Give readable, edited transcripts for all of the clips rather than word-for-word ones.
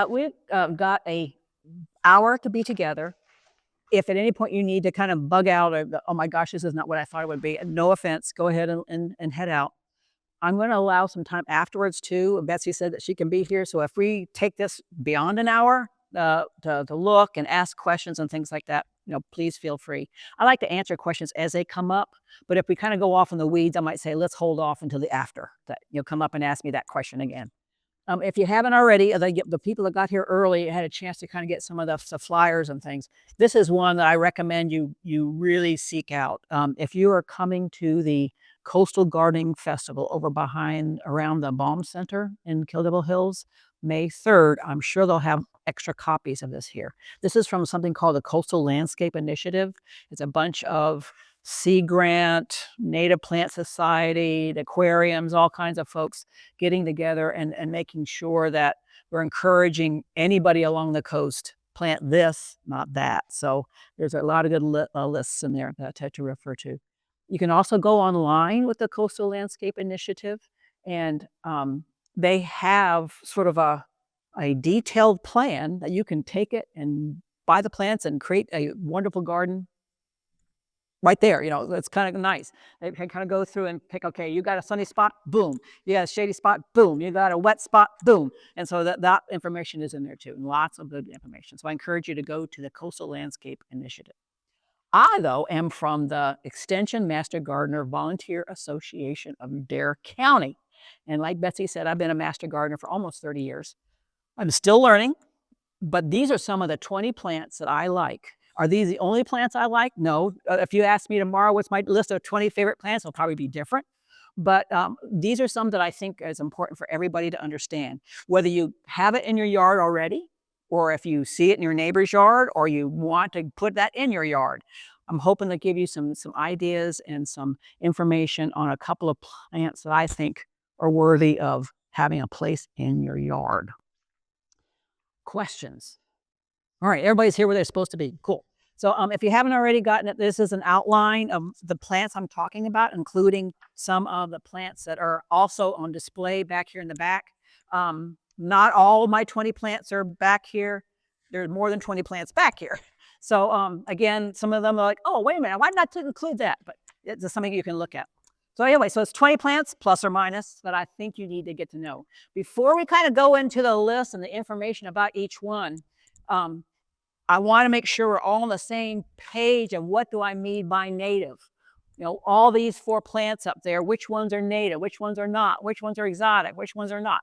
We got a hour to be together. If at any point you need to kind of bug out or, oh my gosh, this is not what I thought it would be, no offense, go ahead and head out. I'm going to allow some time afterwards too. Betsy said that she can be here. So if we take this beyond an hour to look and ask questions and things like that, please feel free. I like to answer questions as they come up, but if we kind of go off in the weeds, I might say, let's hold off until the after that you'll come up and ask me that question again. If you haven't already, the people that got here early had a chance to kind of get some of the flyers and things. This is one that I recommend you really seek out. If you are coming to the Coastal Gardening Festival over around the Baum Center in Kildare Hills, May 3rd, I'm sure they'll have extra copies of this here. This is from something called the Coastal Landscape Initiative. It's a bunch of Sea Grant, Native Plant Society, the aquariums, all kinds of folks getting together and making sure that we're encouraging anybody along the coast, plant this, not that. So there's a lot of good lists in there to refer to. You can also go online with the Coastal Landscape Initiative, and they have sort of a detailed plan that you can take it and buy the plants and create a wonderful garden right there. It's kind of nice. They can kind of go through and pick, okay, you got a sunny spot, boom. You got a shady spot, boom. You got a wet spot, boom. And so that information is in there too, and lots of good information. So I encourage you to go to the Coastal Landscape Initiative. I, though, am from the Extension Master Gardener Volunteer Association of Dare County. And like Betsy said, I've been a master gardener for almost 30 years. I'm still learning, but these are some of the 20 plants that I like. Are these the only plants I like? No. If you ask me tomorrow what's my list of 20 favorite plants, it'll probably be different. But these are some that I think is important for everybody to understand. Whether you have it in your yard already, or if you see it in your neighbor's yard, or you want to put that in your yard. I'm hoping to give you some ideas and some information on a couple of plants that I think are worthy of having a place in your yard. Questions? All right, everybody's here where they're supposed to be. Cool. So if you haven't already gotten it, this is an outline of the plants I'm talking about, including some of the plants that are also on display back here in the back. Not all of my 20 plants are back here. There's more than 20 plants back here. So again, some of them are like, oh, wait a minute, why not include that? But it's something you can look at. So anyway, so it's 20 plants, plus or minus, that I think you need to get to know. Before we kind of go into the list and the information about each one, I want to make sure we're all on the same page of what do I mean by native. All these 4 plants up there, which ones are native, which ones are not, which ones are exotic, which ones are not.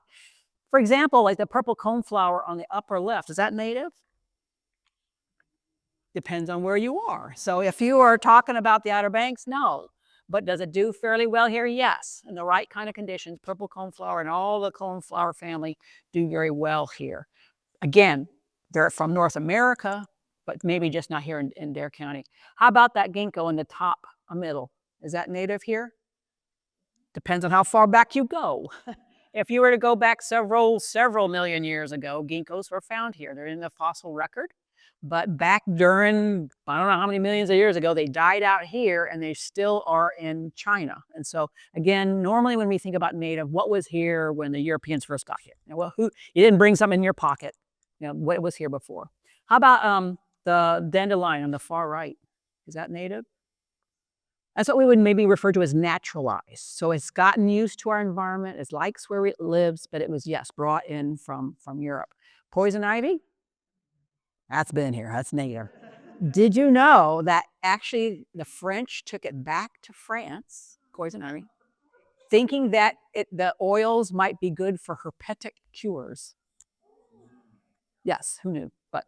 For example, like the purple coneflower on the upper left, is that native? Depends on where you are. So if you are talking about the Outer Banks, no. But does it do fairly well here? Yes. In the right kind of conditions, purple coneflower and all the coneflower family do very well here. Again, they're from North America, but maybe just not here in Dare County. How about that ginkgo in the top middle? Is that native here? Depends on how far back you go. If you were to go back several million years ago, ginkgos were found here. They're in the fossil record. But back during, I don't know how many millions of years ago, they died out here and they still are in China. And so again, normally when we think about native, what was here when the Europeans first got here? Well, you didn't bring something in your pocket. What was here before? How about the dandelion on the far right? Is that native? That's what we would maybe refer to as naturalized. So it's gotten used to our environment. It likes where it lives, but it was, yes, brought in from Europe. Poison ivy? That's been here. That's native. Did you know that actually the French took it back to France, poison ivy, thinking that the oils might be good for herpetic cures? Yes, who knew? But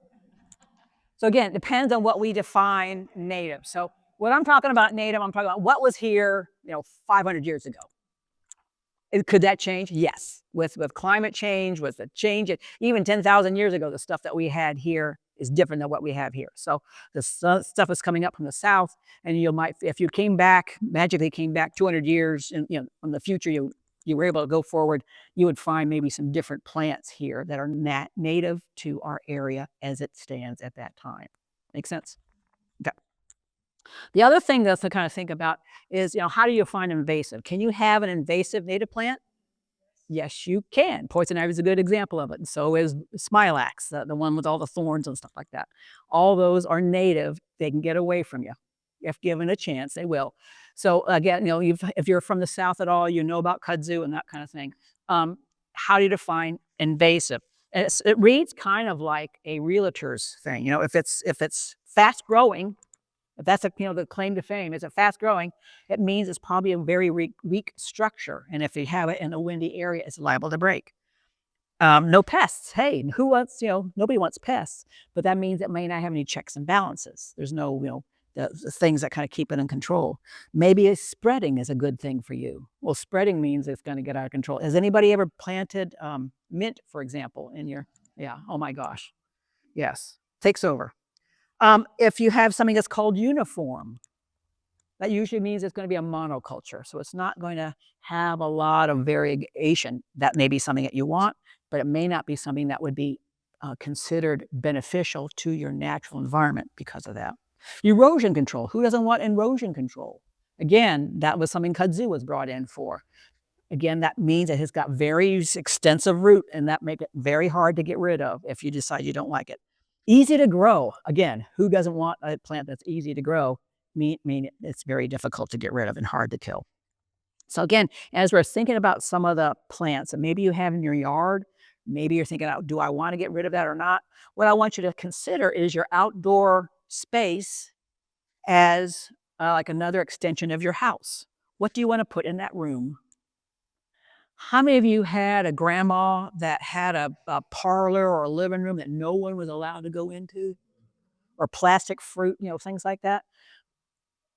so again, it depends on what we define native. So when I'm talking about native, I'm talking about what was here, 500 years ago. Could that change? Yes. With climate change, with the change, even 10,000 years ago, the stuff that we had here is different than what we have here. So the stuff is coming up from the south, and if you magically came back 200 years in the future, you were able to go forward, you would find maybe some different plants here that are native to our area as it stands at that time. Make sense? Okay. The other thing that's to kind of think about is, how do you find invasive? Can you have an invasive native plant? Yes, you can. Poison ivy is a good example of it, and so is smilax, the one with all the thorns and stuff like that. All those are native. They can get away from you. If given a chance, they will. So again, if you're from the South at all, you know about kudzu and that kind of thing. Um, how do you define invasive? It reads kind of like a realtor's thing. If it's fast growing, if that's the claim to fame, is it fast growing? It means it's probably a very weak structure, and if you have it in a windy area, it's liable to break. No pests. Hey, who wants? Nobody wants pests, but that means it may not have any checks and balances. There's no, the things that kind of keep it in control. Maybe spreading is a good thing for you. Well, spreading means it's going to get out of control. Has anybody ever planted mint, for example, in your? Yeah. Oh my gosh. Yes. Takes over. If you have something that's called uniform, that usually means it's going to be a monoculture. So it's not going to have a lot of variation. That may be something that you want, but it may not be something that would be considered beneficial to your natural environment because of that. Erosion control. Who doesn't want erosion control? Again, that was something kudzu was brought in for. Again, that means it has got very extensive root, and that makes it very hard to get rid of if you decide you don't like it. Easy to grow. Again, who doesn't want a plant that's easy to grow? Mean it's very difficult to get rid of and hard to kill. So again, as we're thinking about some of the plants that maybe you have in your yard, maybe you're thinking, do I want to get rid of that or not? What I want you to consider is your outdoor space as like another extension of your house. What do you want to put in that room? How many of you had a grandma that had a parlor or a living room that no one was allowed to go into? Or plastic fruit, things like that?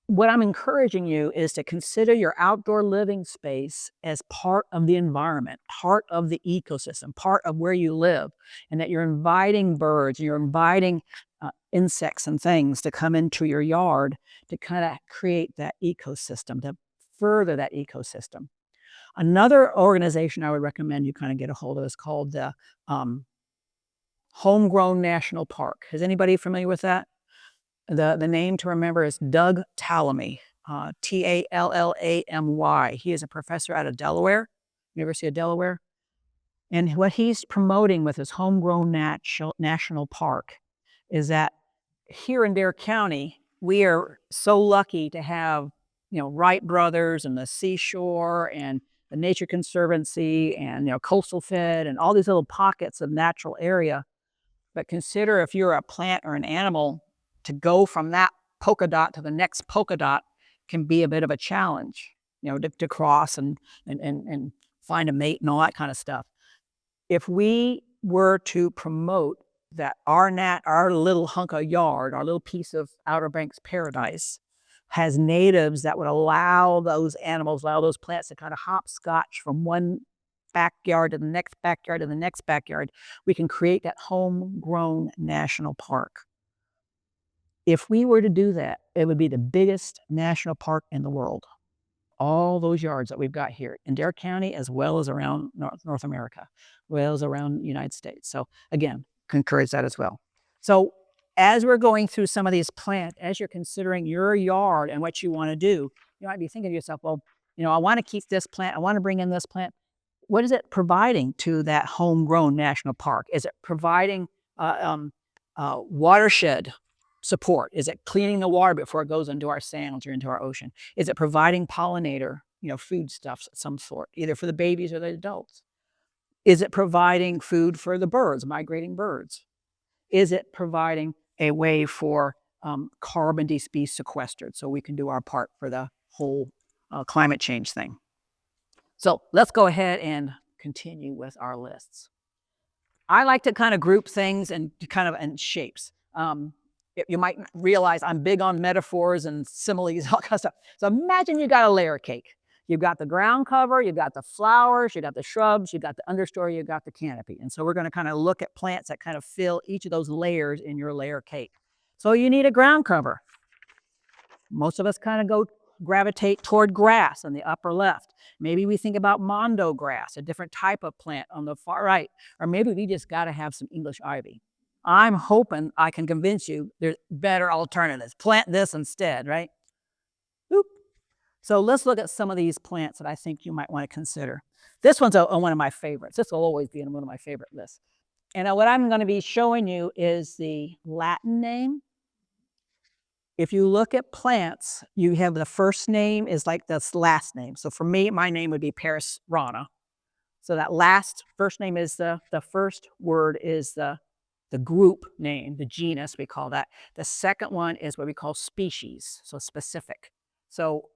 What I'm encouraging you is to consider your outdoor living space as part of the environment, part of the ecosystem, part of where you live, and that you're inviting birds, you're inviting insects and things to come into your yard to kind of create that ecosystem, to further that ecosystem. Another organization I would recommend you kind of get a hold of is called the Homegrown National Park. Is anybody familiar with that? The name to remember is Doug Tallamy, Tallamy. He is a professor out of Delaware, University of Delaware. And what he's promoting with his Homegrown National Park is that here in Dare County, we are so lucky to have, Wright Brothers and the seashore and the Nature Conservancy and, Coastal Fed and all these little pockets of natural area. But consider if you're a plant or an animal, to go from that polka dot to the next polka dot can be a bit of a challenge, to cross and find a mate and all that kind of stuff. If we were to promote that our little hunk of yard, our little piece of Outer Banks paradise has natives that would allow those animals, allow those plants to kind of hopscotch from one backyard to the next backyard to the next backyard, we can create that homegrown national park. If we were to do that, it would be the biggest national park in the world. All those yards that we've got here in Dare County, as well as around North America, as well as around the United States. So again, encourage that as well. So as we're going through some of these plants, as you're considering your yard and what you want to do, you might be thinking to yourself, well, I want to keep this plant. I want to bring in this plant. What is it providing to that homegrown national park? Is it providing watershed support? Is it cleaning the water before it goes into our sounds or into our ocean? Is it providing pollinator, foodstuffs of some sort, either for the babies or the adults? Is it providing food for the birds, migrating birds? Is it providing a way for carbon to be sequestered so we can do our part for the whole climate change thing? So let's go ahead and continue with our lists. I like to kind of group things and in shapes. You might realize I'm big on metaphors and similes, all kinds of stuff. So imagine you got a layer cake. You've got the ground cover, you've got the flowers, you've got the shrubs, you've got the understory, you've got the canopy. And so we're going to kind of look at plants that kind of fill each of those layers in your layer cake. So you need a ground cover. Most of us kind of gravitate toward grass on the upper left. Maybe we think about mondo grass, a different type of plant on the far right. Or maybe we just got to have some English ivy. I'm hoping I can convince you there's better alternatives. Plant this instead, right? Oop. So let's look at some of these plants that I think you might want to consider. This one's one of my favorites. This will always be in one of my favorite lists. And what I'm going to be showing you is the Latin name. If you look at plants, you have the first name is like the last name. So for me, my name would be Paris Rana. So that last first name is the first word is the group name, the genus, we call that. The second one is what we call species, so specific. So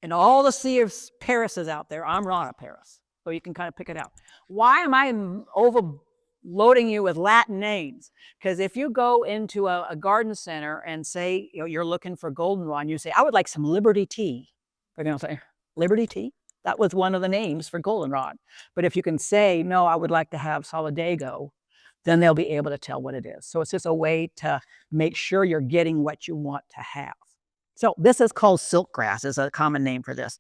in all the sea of Parises out there, I'm Rana Paris. So you can kind of pick it out. Why am I overloading you with Latin names? Because if you go into a garden center and say you're looking for goldenrod, you say, I would like some Liberty tea. They're going to say, Liberty tea? That was one of the names for goldenrod. But if you can say, no, I would like to have Solidago, then they'll be able to tell what it is. So it's just a way to make sure you're getting what you want to have. So this is called silkgrass, is a common name for this.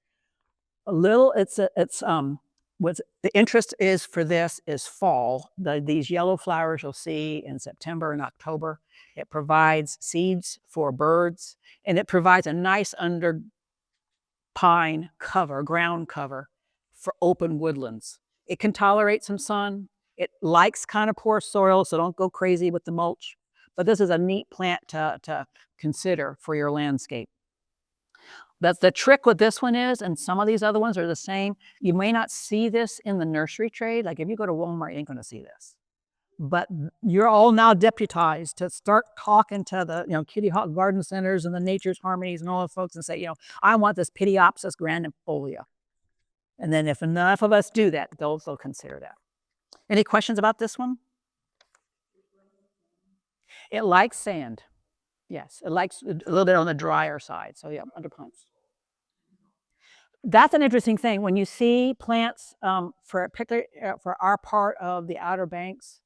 What the interest is for this is fall. These yellow flowers you'll see in September and October. It provides seeds for birds, and it provides a nice under pine cover, ground cover for open woodlands. It can tolerate some sun. It likes kind of poor soil, so don't go crazy with the mulch. But this is a neat plant to consider for your landscape. But the trick with this one is, and some of these other ones are the same, you may not see this in the nursery trade. Like if you go to Walmart, you ain't going to see this. But you're all now deputized to start talking to the Kitty Hawk garden centers and the Nature's Harmonies and all the folks and say, I want this Pityopsis grandifolia. And then if enough of us do that, they'll consider that. Any questions about this one? It likes sand. Yes, it likes a little bit on the drier side. So yeah, under pines. That's an interesting thing. When you see plants for our part of the Outer Banks,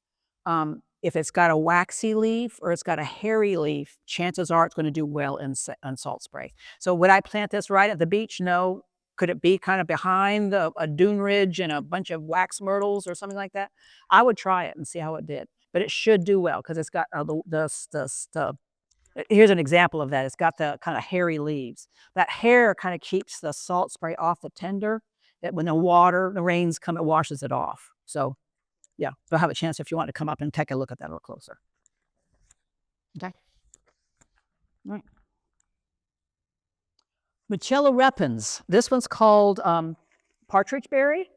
if it's got a waxy leaf or it's got a hairy leaf, chances are it's going to do well in salt spray. So would I plant this right at the beach? No. Could it be kind of behind a dune ridge and a bunch of wax myrtles or something like that? I would try it and see how it did. But it should do well because it's got here's an example of that. It's got the kind of hairy leaves. That hair kind of keeps the salt spray off the tender. That when the rains come, it washes it off. So yeah, you'll have a chance if you want to come up and take a look at that a little closer. Okay. All right. Michella repens. This one's called partridge berry,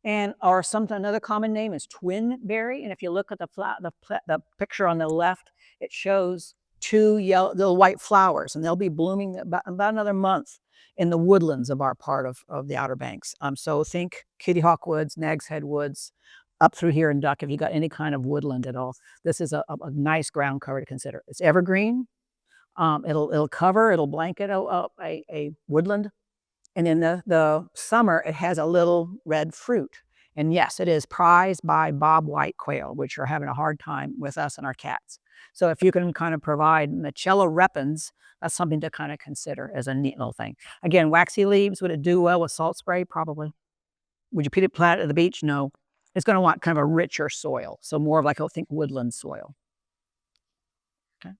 or another common name is twin berry. And if you look at the picture on the left, it shows two little white flowers, and they'll be blooming about another month in the woodlands of our part of the Outer Banks. So think Kitty Hawk Woods, Nag's Head Woods, up through here in Duck. If you got any kind of woodland at all, this is a nice ground cover to consider. It's evergreen. It'll blanket a woodland, and in the summer it has a little red fruit. And yes, it is prized by bobwhite quail, which are having a hard time with us and our cats. So if you can kind of provide Michella repens, that's something to kind of consider as a neat little thing. Again, waxy leaves, would it do well with salt spray? Probably. Would you plant it at the beach? No. It's going to want kind of a richer soil. So more of like, I think, woodland soil. Okay.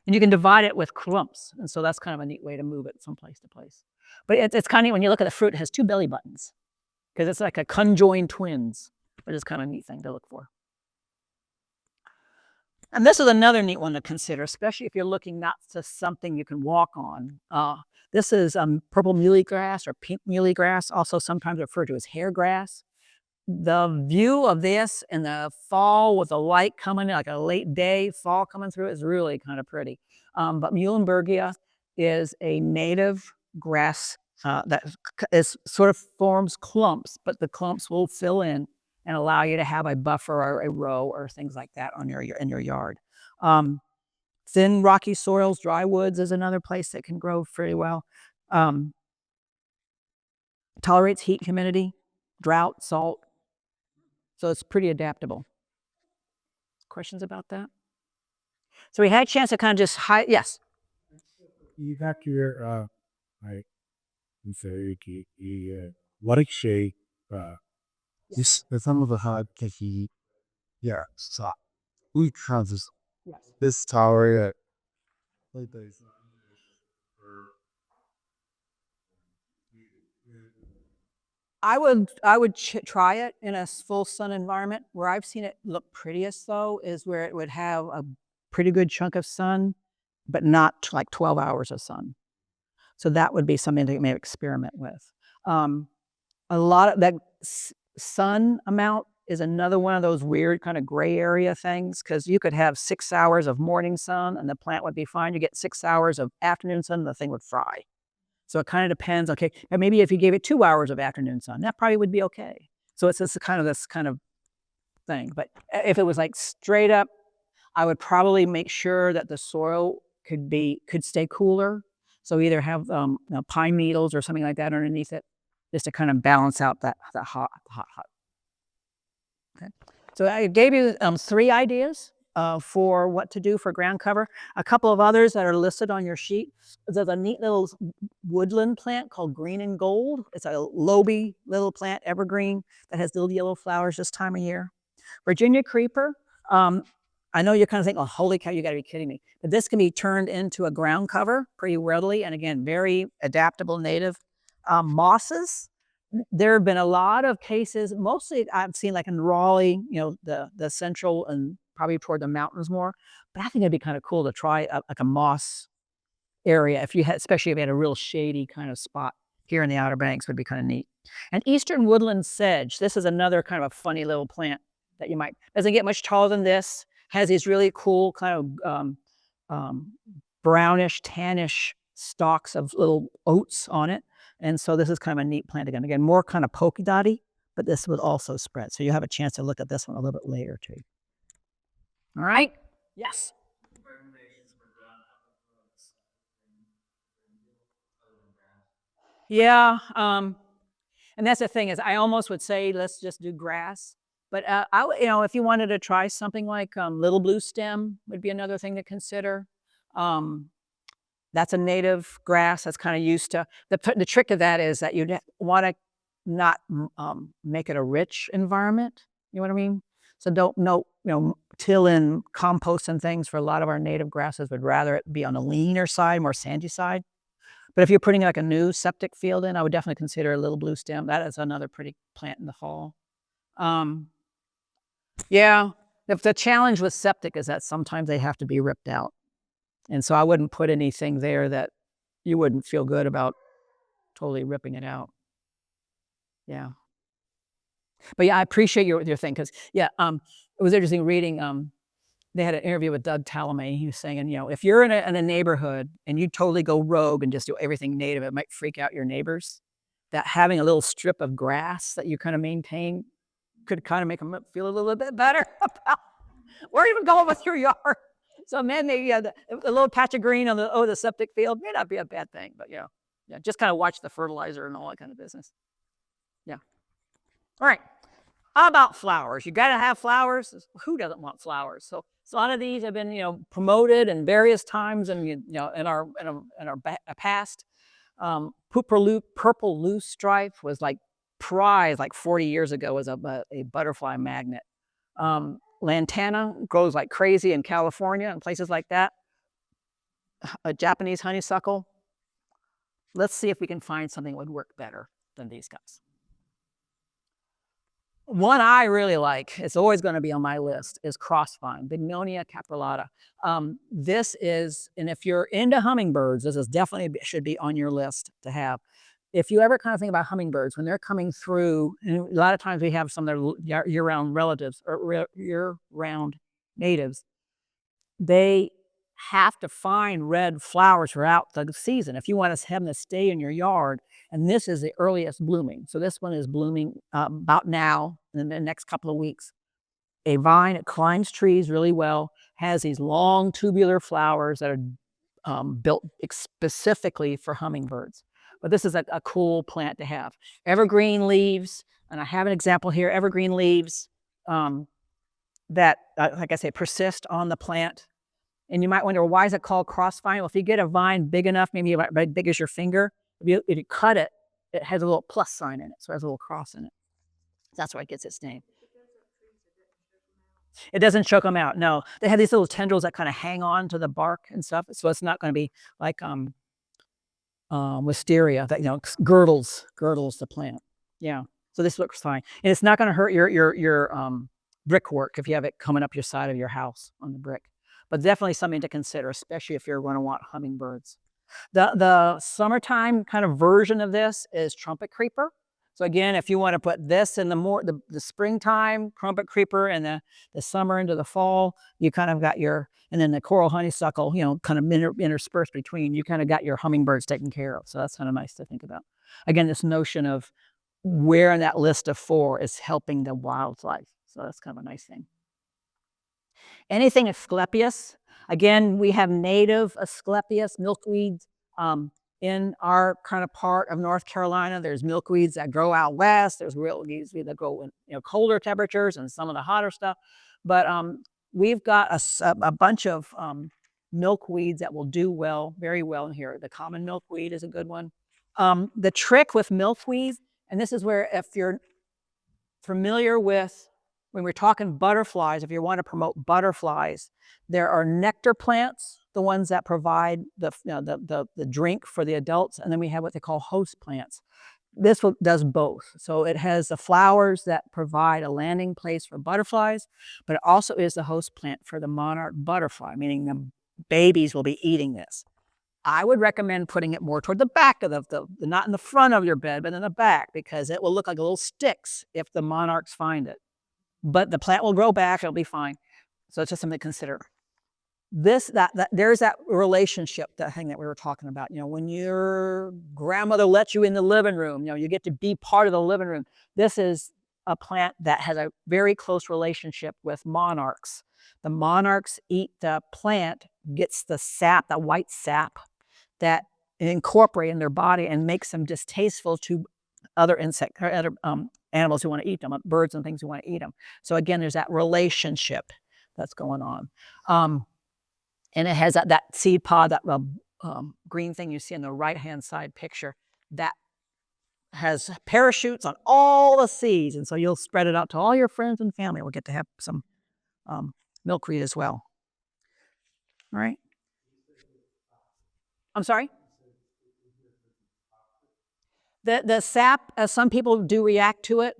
And you can divide it with clumps. And so that's kind of a neat way to move it from place to place. But it's kind of, when you look at the fruit, it has two belly buttons because it's like a conjoined twins, which is kind of a neat thing to look for. And this is another neat one to consider, especially if you're looking not to something you can walk on. This is purple muhly grass or pink muhly grass, also sometimes referred to as hair grass. The view of this in the fall with the light coming, like a late day fall coming through, is really kind of pretty. But Muhlenbergia is a native grass that sort of forms clumps, but the clumps will fill in and allow you to have a buffer or a row or things like that in your yard. Thin rocky soils, dry woods is another place that can grow pretty well. Tolerates heat, humidity, drought, salt. So it's pretty adaptable. Questions about that? So we had a chance to kind of just hide. Yes. You got your what shape this some of the hard techie so we transit this tower like this. I would try it in a full sun environment. Where I've seen it look prettiest though is where it would have a pretty good chunk of sun, but not like 12 hours of sun. So that would be something that you may experiment with. Um, a lot of that sun amount is another one of those weird kind of gray area things because you could have 6 hours of morning sun and the plant would be fine. You get 6 hours of afternoon sun and the thing would fry. So it kind of depends. Okay, and maybe if you gave it 2 hours of afternoon sun, that probably would be okay. So it's this kind of thing. But if it was like straight up, I would probably make sure that the soil could stay cooler. So either have pine needles or something like that underneath it, just to kind of balance out that hot. Okay. So I gave you 3 ideas for what to do for ground cover. A couple of others that are listed on your sheet. There's a neat little woodland plant called green and gold. It's a loby little plant, evergreen, that has little yellow flowers this time of year. Virginia creeper. I know you're kind of thinking, oh, holy cow, you got to be kidding me. But this can be turned into a ground cover pretty readily. And again, very adaptable native. Mosses. There have been a lot of cases, mostly I've seen like in Raleigh, the central and probably toward the mountains more. But I think it'd be kind of cool to try like a moss area if you had, especially if you had a real shady kind of spot here in the Outer Banks, would be kind of neat. And eastern woodland sedge. This is another kind of a funny little plant that you might, doesn't get much taller than this, has these really cool kind of brownish, tannish stalks of little oats on it. And so this is kind of a neat plant again. Again, more kind of polka dotty, but this would also spread. So you have a chance to look at this one a little bit later too. All right? Yes. Yeah. And that's the thing is I almost would say, let's just do grass. But if you wanted to try something like little blue stem would be another thing to consider. That's a native grass that's kind of used to, the trick of that is that you want to not make it a rich environment. You know what I mean? So don't till in compost and things for a lot of our native grasses would rather it be on a leaner side, more sandy side. But if you're putting like a new septic field in, I would definitely consider a little blue stem. That is another pretty plant in the fall. Yeah, the challenge with septic is that sometimes they have to be ripped out. And so I wouldn't put anything there that you wouldn't feel good about totally ripping it out. Yeah. But yeah, I appreciate your thing because yeah, it was interesting reading. They had an interview with Doug Talamay. He was saying, if you're in a neighborhood and you totally go rogue and just do everything native, it might freak out your neighbors. That having a little strip of grass that you kind of maintain could kind of make them feel a little bit better about where even going with your yard. So man, maybe a little patch of green on the septic field may not be a bad thing, but yeah, just kind of watch the fertilizer and all that kind of business. Yeah. All right. How about flowers? You got to have flowers. Who doesn't want flowers? So a lot of these have been promoted in various times and in our past. Purple loosestrife was like prized like 40 years ago as a butterfly magnet. Lantana grows like crazy in California and places like that. A Japanese honeysuckle. Let's see if we can find something that would work better than these guys. One I really like, it's always going to be on my list, is crossvine, Bignonia caprillata. This is, and if you're into hummingbirds, this is definitely should be on your list to have. If you ever kind of think about hummingbirds, when they're coming through, and a lot of times we have some of their year-round relatives or year-round natives, they have to find red flowers throughout the season if you want to have them to stay in your yard. And this is the earliest blooming. So this one is blooming about now in the next couple of weeks. A vine, it climbs trees really well, has these long tubular flowers that are built specifically for hummingbirds. But this is a cool plant to have. Evergreen leaves, and I have an example here, evergreen leaves that, like I say, persist on the plant. And you might wonder, why is it called crossvine? Well, if you get a vine big enough, maybe about as big as your finger, if you cut it, it has a little plus sign in it. So it has a little cross in it. That's why it gets its name. It doesn't choke them out, no. They have these little tendrils that kind of hang on to the bark and stuff. So it's not going to be like wisteria that girdles the plant. Yeah. So this looks fine. And it's not gonna hurt your brickwork if you have it coming up your side of your house on the brick. But definitely something to consider, especially if you're gonna want hummingbirds. The summertime kind of version of this is trumpet creeper. So again, if you want to put this in the springtime, trumpet creeper, and the summer into the fall, you kind of got your, and then the coral honeysuckle, kind of interspersed between, you kind of got your hummingbirds taken care of. So that's kind of nice to think about. Again, this notion of where in that list of 4 is helping the wildlife. So that's kind of a nice thing. Anything Asclepias, again, we have native Asclepias milkweeds in our kind of part of North Carolina. There's milkweeds that grow out west. There's milkweeds that grow in colder temperatures and some of the hotter stuff. But we've got a bunch of milkweeds that will do well, very well in here. The common milkweed is a good one. The trick with milkweed, and this is where if you're familiar with, when we're talking butterflies, if you want to promote butterflies, there are nectar plants, the ones that provide the drink for the adults, and then we have what they call host plants. This does both. So it has the flowers that provide a landing place for butterflies, but it also is the host plant for the monarch butterfly, meaning the babies will be eating this. I would recommend putting it more toward the back of not in the front of your bed, but in the back, because it will look like little sticks if the monarchs find it. But the plant will grow back, it'll be fine. So it's just something to consider. There's that relationship, that thing that we were talking about. When your grandmother lets you in the living room, you get to be part of the living room. This is a plant that has a very close relationship with monarchs. The monarchs eat the plant, gets the sap, the white sap, that incorporate in their body and makes them distasteful to other insects or other animals who want to eat them, birds and things who want to eat them. So again, there's that relationship that's going on. And it has that seed pod, that green thing you see in the right-hand side picture, that has parachutes on all the seeds. And so you'll spread it out to all your friends and family. We'll get to have some milkweed as well. All right. I'm sorry? The sap, some people do react to it.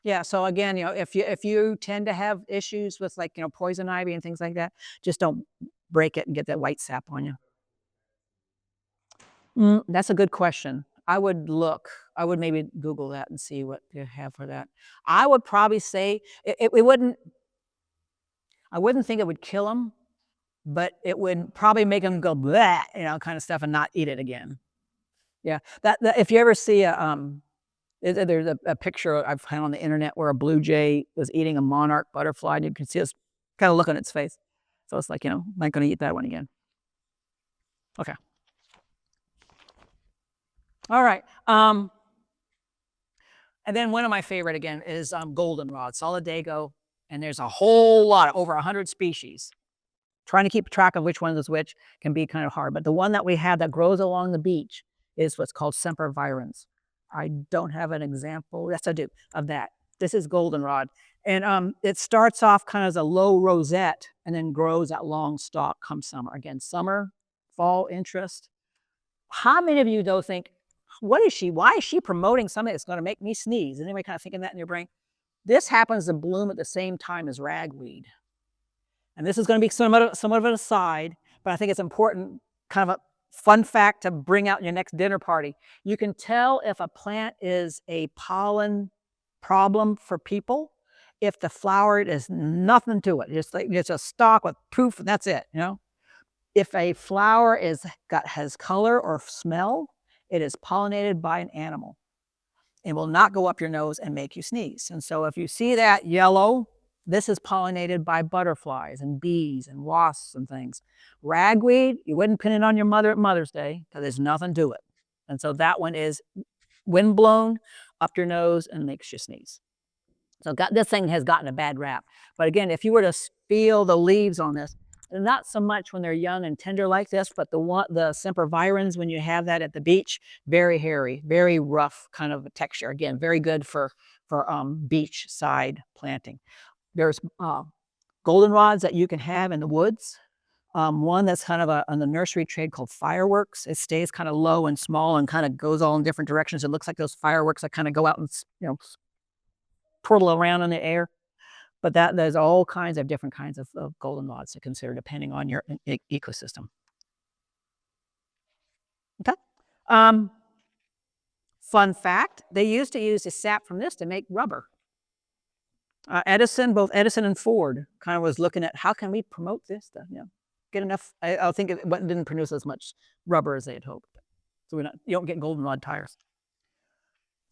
Yeah, so again, if you tend to have issues with poison ivy and things like that, just don't break it and get that white sap on you. That's a good question. I would maybe Google that and see what you have for that. I would probably say it wouldn't, I wouldn't think it would kill them, but it would probably make them go bleh, kind of stuff, and not eat it again. Yeah, that if you ever see there's a picture I've found on the internet where a blue jay was eating a monarch butterfly, and you can see this kind of look on its face. So it's like, I'm not going to eat that one again. Okay. All right. And then one of my favorite again is goldenrod, solidago, and there's a whole lot, over 100 species. Trying to keep track of which one is which can be kind of hard, but the one that we have that grows along the beach is what's called sempervirens. I don't have an example. Yes, I do, of that. This is goldenrod. And it starts off kind of as a low rosette and then grows that long stalk come summer. Again, summer, fall interest. How many of you, though, think, why is she promoting something that's going to make me sneeze? Anybody kind of thinking that in your brain? This happens to bloom at the same time as ragweed. And this is going to be somewhat of an aside, but I think it's important, kind of a fun fact to bring out in your next dinner party. You can tell if a plant is a pollen problem for people if the flower is nothing to it. It's a stalk with proof, and that's it. If a flower has color or smell, it is pollinated by an animal. It will not go up your nose and make you sneeze. And so if you see that yellow, this is pollinated by butterflies and bees and wasps and things. Ragweed, you wouldn't pin it on your mother at Mother's Day because there's nothing to it. And so that one is windblown up your nose and makes you sneeze. So this thing has gotten a bad rap. But again, if you were to feel the leaves on this, not so much when they're young and tender like this, but the sempervirens, when you have that at the beach, very hairy, very rough kind of a texture. Again, very good for beach side planting. There's goldenrods that you can have in the woods. One that's kind of on the nursery trade called fireworks. It stays kind of low and small and kind of goes all in different directions. It looks like those fireworks that kind of go out and twirl around in the air. But there's all kinds of different kinds of goldenrods to consider depending on your ecosystem. Okay. Fun fact: they used to use the sap from this to make rubber. Both Edison and Ford, kind of was looking at how can we promote this to get enough. I think it didn't produce as much rubber as they had hoped. So you don't get goldenrod tires.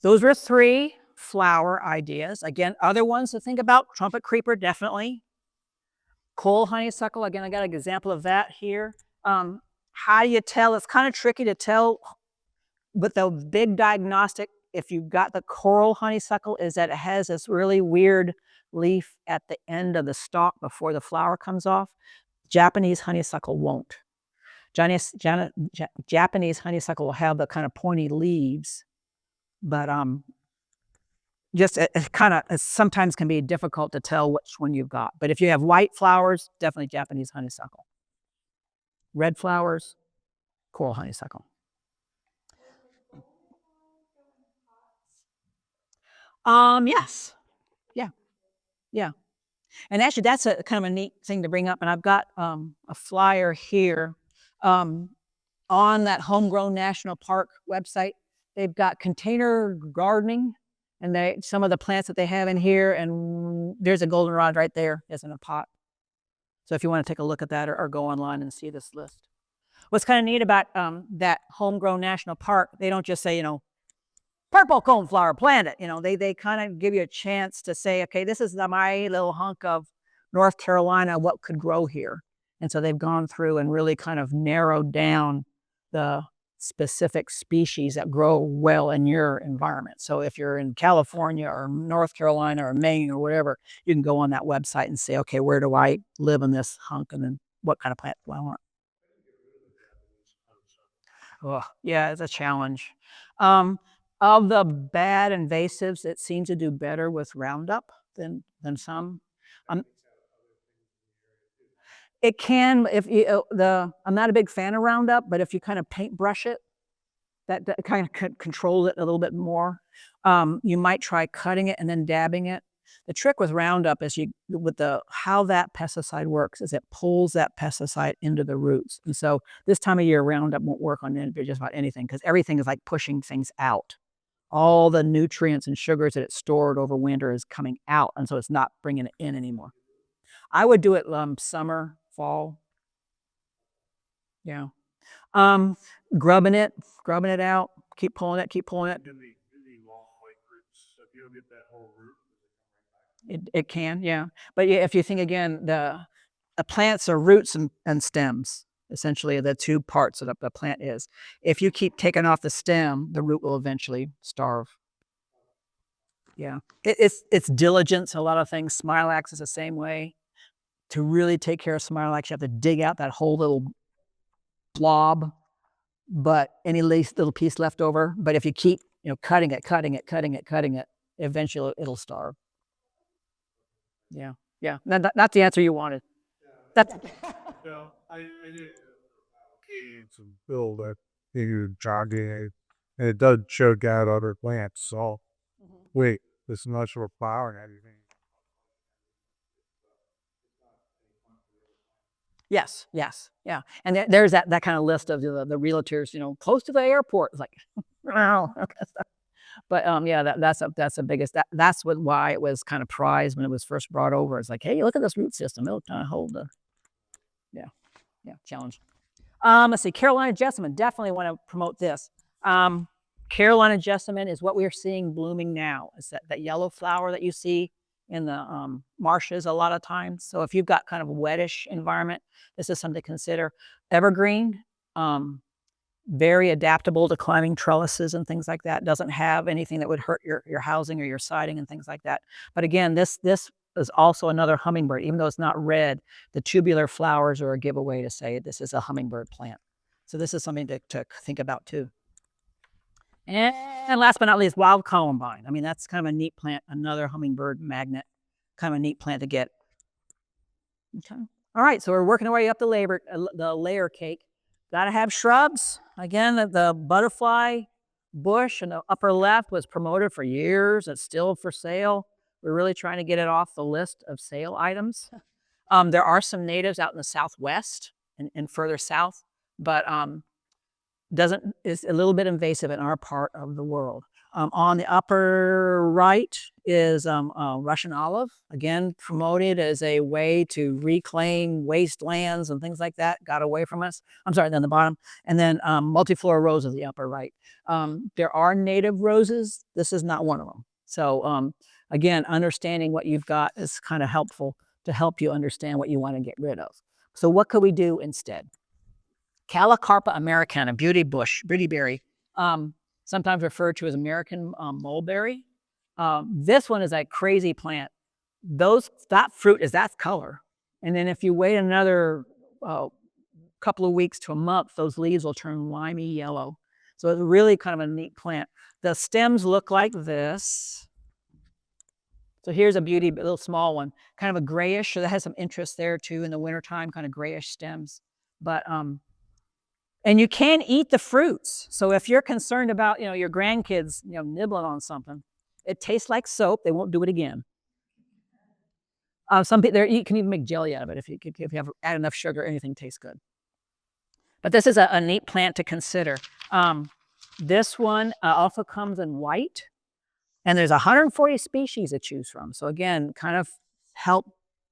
Those were 3 flower ideas. Again, other ones to think about: trumpet creeper, definitely. Coal honeysuckle, again, I got an example of that here. How do you tell? It's kind of tricky to tell, but the big diagnostic, if you've got the coral honeysuckle, is that it has this really weird leaf at the end of the stalk before the flower comes off. Japanese honeysuckle won't. Japanese honeysuckle will have the kind of pointy leaves, but just it kind of sometimes can be difficult to tell which one you've got. But if you have white flowers, definitely Japanese honeysuckle. Red flowers, coral honeysuckle. Yes. Yeah. And actually, that's a kind of a neat thing to bring up. And I've got a flyer here on that Homegrown National Park website. They've got container gardening, and some of the plants that they have in here. And there's a goldenrod right there, as in a pot. So if you want to take a look at that or go online and see this list. What's kind of neat about that Homegrown National Park, they don't just say, purple coneflower, plant it. They kind of give you a chance to say, okay, this is my little hunk of North Carolina, what could grow here? And so they've gone through and really kind of narrowed down the specific species that grow well in your environment. So if you're in California or North Carolina or Maine or whatever, you can go on that website and say, okay, where do I live in this hunk? And then what kind of plant do I want? Oh, yeah, it's a challenge. Of the bad invasives, it seems to do better with Roundup than some. It can, if you, I'm not a big fan of Roundup, but if you kind of paintbrush it, that kind of controls it a little bit more. You might try cutting it and then dabbing it. The trick with Roundup is how that pesticide works is it pulls that pesticide into the roots. And so this time of year, Roundup won't work on just about anything because everything is like pushing things out. All the nutrients and sugars that it stored over winter is coming out, and so it's not bringing it in anymore. I would do it summer, fall. Yeah. Grubbing it out, keep pulling it. It can, yeah. But if you think again, the plants are roots and stems. Essentially, the 2 parts that the plant is. If you keep taking off the stem, the root will eventually starve. Yeah, it's diligence. A lot of things. Smilax is the same way. To really take care of Smilax, you have to dig out that whole little blob, but any little piece left over. But if you keep cutting it, eventually it'll starve. Yeah. Not the answer you wanted. That's I did some build that you jogging, and it does choke out other plants. So wait, this much for flower and everything. Yes, yeah. And there's that kind of list of the realtors, close to the airport. It's like, oh, okay. But yeah, that's the biggest. That's why it was kind of prized when it was first brought over. It's like, hey, look at this root system. It'll kind of hold the, challenge. Let's see, Carolina jessamine. Definitely want to promote this. Carolina jessamine is what we're seeing blooming now. It's that yellow flower that you see in the marshes a lot of times. So if you've got kind of a wettish environment, this is something to consider. Evergreen, very adaptable to climbing trellises and things like that. Doesn't have anything that would hurt your housing or your siding and things like that. But again, this is also another hummingbird. Even though it's not red, the tubular flowers are a giveaway to say this is a hummingbird plant. So this is something to think about too. And last but not least, wild columbine. I mean, that's kind of a neat plant, another hummingbird magnet, kind of a neat plant to get. Okay. All right, so we're working our way up the layer cake. Got to have shrubs. Again, the butterfly bush in the upper left was promoted for years. It's still for sale. We're really trying to get it off the list of sale items. There are some natives out in the southwest and further south, but doesn't is a little bit invasive in our part of the world. On the upper right is Russian olive, again promoted as a way to reclaim wastelands and things like that. Got away from us. I'm sorry, then the bottom, and then multiflora rose is the upper right. There are native roses. This is not one of them. So again, understanding what you've got is kind of helpful to help you understand what you want to get rid of. So what could we do instead? Calocarpa americana, beauty berry, sometimes referred to as American mulberry. This one is a crazy plant. That fruit is that color. And then if you wait another couple of weeks to a month, those leaves will turn limey yellow. So it's really kind of a neat plant. The stems look like this. So here's a little small one, kind of a grayish, so that has some interest there too in the wintertime, kind of grayish stems. But and you can eat the fruits. So if you're concerned about, your grandkids, nibbling on something, it tastes like soap. They won't do it again. Some people, you can even make jelly out of it if you add enough sugar. Anything tastes good. But this is a neat plant to consider. This one also comes in white, and there's 140 species to choose from. So again, kind of help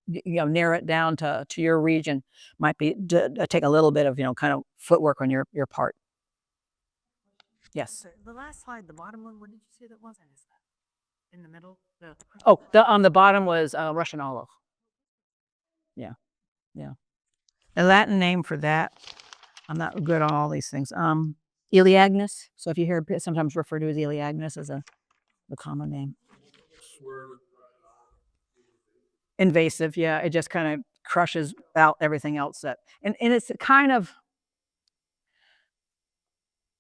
narrow it down to your region. Might be take a little bit of kind of footwork on your part. Yes. The last slide, the bottom one, what did you say that was? I missed that. In the middle? On the bottom was Russian olive. Yeah. The Latin name for that, I'm not good on all these things. Elaeagnus. So if you hear it sometimes referred to as Elaeagnus as the common name. Invasive, yeah. It just kind of crushes out everything else and it's kind of,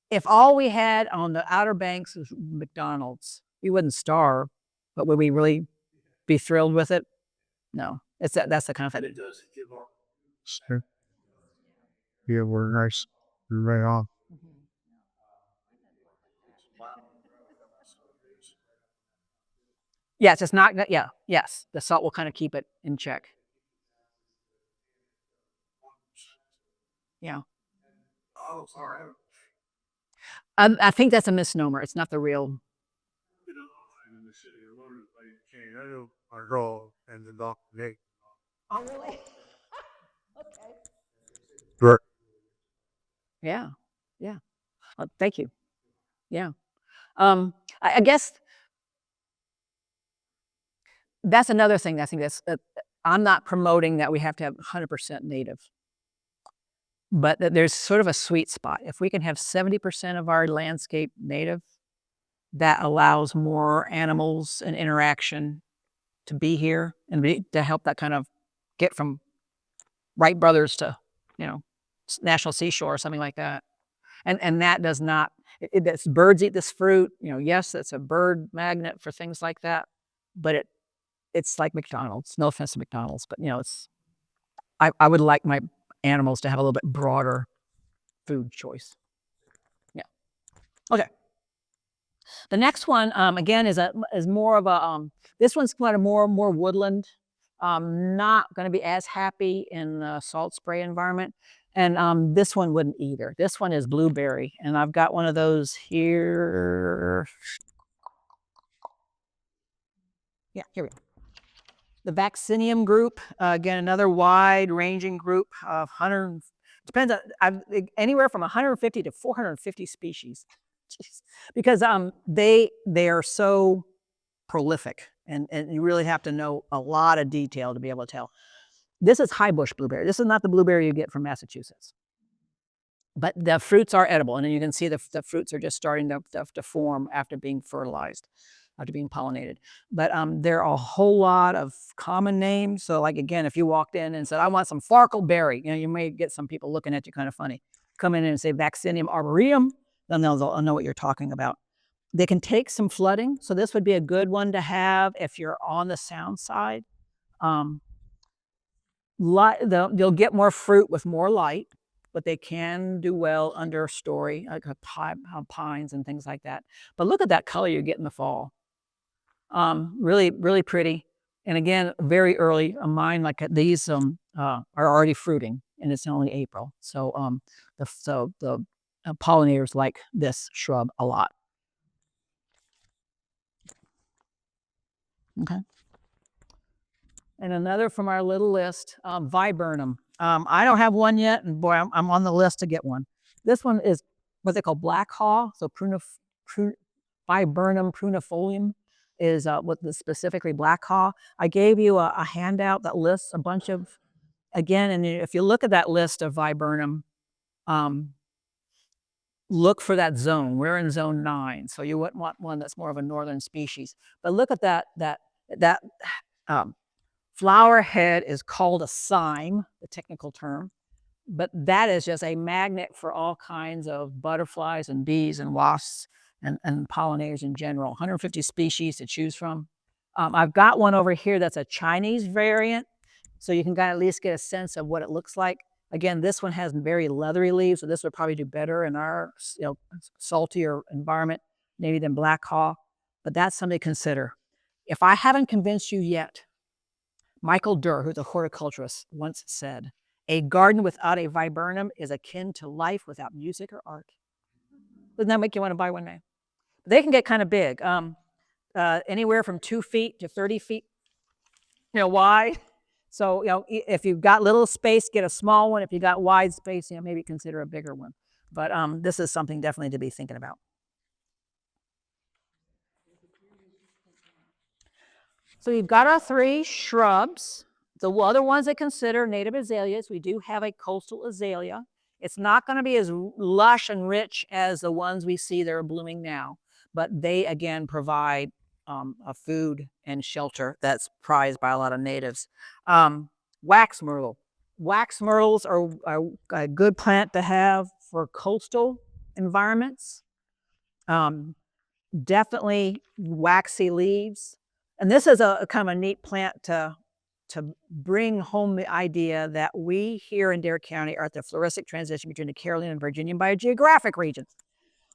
if all we had on the Outer Banks was McDonald's, we wouldn't starve, but would we really be thrilled with it? No. That's the kind of thing. It does give off. Sure. Yeah, we're nice. You're right on. Yes, it's not. Yeah, yes, the salt will kind of keep it in check. Yeah. Oh, sorry. I think that's a misnomer. It's not the real. My girl and the dog today. Oh, really? Okay. Sure. Yeah. Thank you. Yeah. I guess that's another thing. I think I'm not promoting that we have to have 100% native, but that there's sort of a sweet spot. If we can have 70% of our landscape native, that allows more animals and interaction to be here and to help that kind of get from Wright Brothers to, National Seashore or something like that. And that does not, birds eat this fruit, yes, it's a bird magnet for things like that, but it's like McDonald's. No offense to McDonald's, but I would like my animals to have a little bit broader food choice. Yeah. Okay. The next one, again, is more of a, this one's kind of more woodland. Not going to be as happy in the salt spray environment. And this one wouldn't either. This one is blueberry, and I've got one of those here. Yeah, here we go. The Vaccinium group, again, another wide-ranging group of depends on anywhere from 150 to 450 species. Jeez. Because they are so prolific, and you really have to know a lot of detail to be able to tell. This is high bush blueberry. This is not the blueberry you get from Massachusetts. But the fruits are edible, and then you can see the fruits are just starting to form after being fertilized, after being pollinated. But there are a whole lot of common names. So like, again, if you walked in and said, I want some farkleberry, you may get some people looking at you kind of funny. Come in and say Vaccinium arboreum, then they'll know what you're talking about. They can take some flooding. So this would be a good one to have if you're on the sound side. You'll get more fruit with more light, but they can do well under a story, like pines and things like that. But look at that color you get in the fall. Really, really pretty. And again, very early. Mine, like these, are already fruiting, and it's only April. So, the pollinators like this shrub a lot. Okay. And another from our little list, viburnum. I don't have one yet, and boy, I'm on the list to get one. This one is what they call black haw. So viburnum prunifolium is what the specifically black haw. I gave you a handout that lists a bunch of, again, and if you look at that list of viburnum, look for that zone. We're in zone 9, so you wouldn't want one that's more of a northern species. But look at that flower head is called a cyme, the technical term, but that is just a magnet for all kinds of butterflies and bees and wasps and pollinators in general. 150 species to choose from. I've got one over here that's a Chinese variant, so you can at least get a sense of what it looks like. Again, this one has very leathery leaves, so this would probably do better in our saltier environment, maybe than black haw, but that's something to consider. If I haven't convinced you yet, Michael Durr, who's a horticulturist, once said, "A garden without a viburnum is akin to life without music or art." Doesn't that make you want to buy one now? They can get kind of big, anywhere from 2 feet to 30 feet, wide. So, if you've got little space, get a small one. If you got wide space, maybe consider a bigger one. But this is something definitely to be thinking about. So you've got our 3 shrubs. The other ones to consider, native azaleas. We do have a coastal azalea. It's not going to be as lush and rich as the ones we see that are blooming now, but they, again, provide a food and shelter that's prized by a lot of natives. Wax myrtle. Wax myrtles are a good plant to have for coastal environments. Definitely waxy leaves. And this is a kind of a neat plant to bring home the idea that we here in Dare County are at the floristic transition between the Carolina and Virginian biogeographic regions.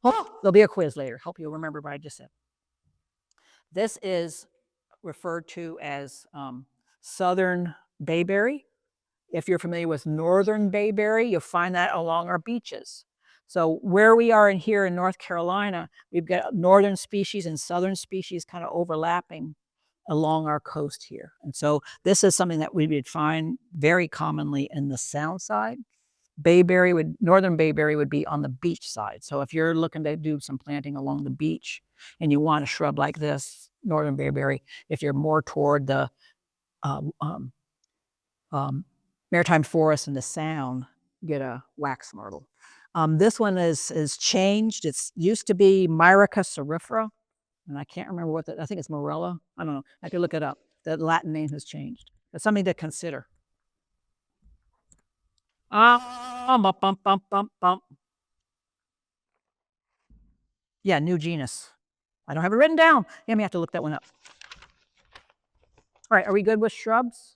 Oh, there'll be a quiz later. Hope you'll remember what I just said. This is referred to as southern bayberry. If you're familiar with northern bayberry, you'll find that along our beaches. So where we are here in North Carolina, we've got northern species and southern species kind of overlapping along our coast here. And so this is something that we would find very commonly in the sound side. Northern bayberry would be on the beach side. So if you're looking to do some planting along the beach and you want a shrub like this, northern bayberry, if you're more toward the maritime forest and the sound, get a wax myrtle. This one is changed. It used to be Myrica cerifera, and I can't remember I think it's Morella. I don't know. I could look it up. The Latin name has changed. It's something to consider. Yeah, new genus. I don't have it written down. You may have to look that one up. All right, are we good with shrubs?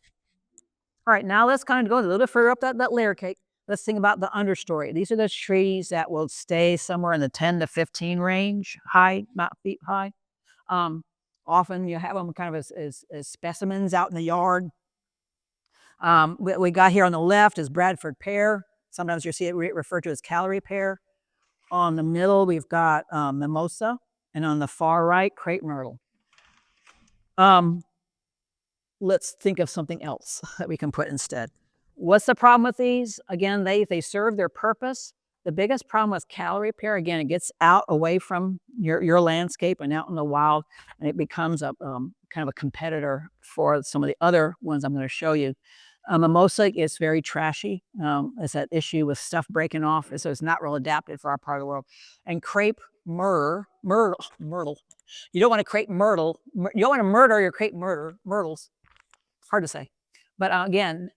All right, now let's kind of go a little bit further up that layer cake. Let's think about the understory. These are the trees that will stay somewhere in the 10 to 15 range, high, not feet high. Often you have them kind of as specimens out in the yard. What we got here on the left is Bradford pear. Sometimes you see it referred to as calorie pear. On the middle, we've got mimosa, and on the far right, crepe myrtle. Let's think of something else that we can put instead. What's the problem with these? Again, they serve their purpose. The biggest problem with calorie pear, again, it gets out away from your landscape and out in the wild, and it becomes a kind of a competitor for some of the other ones I'm going to show you. Mimosa is very trashy. It's that issue with stuff breaking off, so it's not real adapted for our part of the world. And crepe myrtle. You don't want to crepe myrtle. You don't want to murder your crepe myrtles. Hard to say. But again,